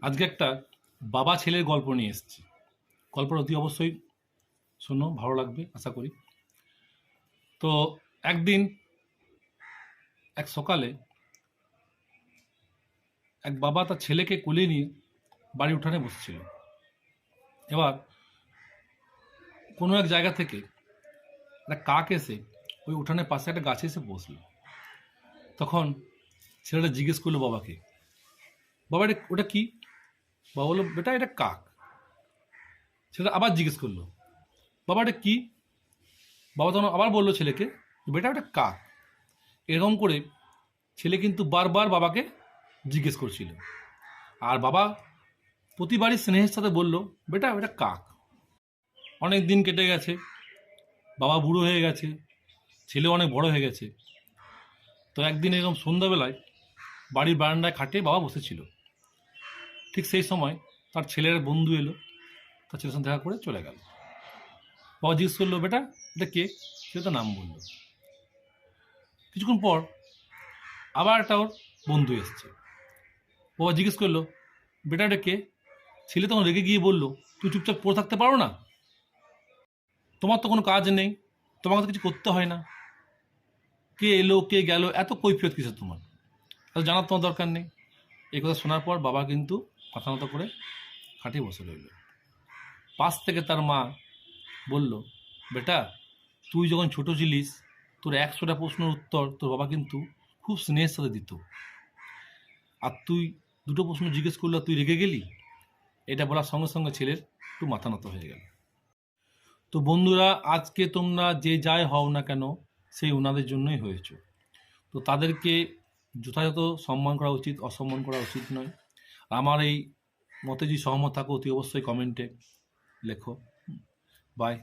আজকে একটা বাবা ছেলের গল্প নিয়ে এসেছি। গল্পটা অতি অবশ্যই শোনো, ভালো লাগবে আশা করি। তো একদিন এক সকালে এক বাবা তার ছেলেকে কোলে নিয়ে বাড়ির উঠানে বসছিল। এবার কোনো এক জায়গা থেকে একটা কাক এসে ওই উঠানের পাশে একটা গাছে এসে বসলো। তখন ছেলেটা জিজ্ঞেস করলো বাবাকে, বাবা এটা ওটা কি? বাবা বললো, বেটা এটা কাক। ছেলেটা আবার জিজ্ঞেস করলো, বাবা এটা কি? বাবা তখন আবার বললো ছেলেকে, বেটা ওটা কাক। এরকম করে ছেলে কিন্তু বারবার বাবাকে জিজ্ঞেস করছিল। আর বাবা প্রতিবারই স্নেহের সাথে বলল, বেটা এটা কাক। অনেক দিন কেটে গেছে, বাবা বুড়ো হয়ে গেছে, ছেলে অনেক বড় হয়ে গেছে। তো একদিন এরকম সন্ধ্যাবেলায় বাড়ির বারান্দায় খাটে বাবা বসেছিল। ঠিক সেই সময় তার ছেলের বন্ধু এলো, তার ছেলের সঙ্গে দেখা করে চলে গেল। বাবা জিজ্ঞেস করলো, বেটা এটা কে? সে তো নাম বললো। কিছুক্ষণ পর আবার একটা ওর বন্ধু এসছে। বাবা জিজ্ঞেস করলো, বেটা এটা কে? ছেলে তখন রেগে গিয়ে বলল, তুই চুপচাপ পড়ে থাকতে পারো না? তোমার তো কোনো কাজ নেই, তোমাকে তো কিছু করতে হয় না, কে এলো কে গেল এত কৈফিয়ত কিসের তোমার? তাহলে জানার তোমার দরকার নেই। এই কথা শোনার পর বাবা কিন্তু মাথা নত করে খাটে বসে রইল। পাশ থেকে তার মা বলল, বেটা তুই যখন ছোট ছিলিস তোর 100টা প্রশ্নের উত্তর তোর বাবা কিন্তু খুব স্নেহের সাথে দিত, আর তুই দুটো প্রশ্ন জিজ্ঞেস করলে তুই রেগে গেলি। এটা বলার সঙ্গে সঙ্গে ছেলের একটু মাথা নত হয়ে গেল। তো বন্ধুরা, আজকে তোমরা যে যাই হও না কেন সেই ওনাদের জন্যই হয়েছে। তো তাদেরকে যথাযথ সম্মান করা উচিত, অসম্মান করা উচিত নয়। আমার এই মতে যদি সহমত থাকো অতি অবশ্যই কমেন্টে লেখো। বাই।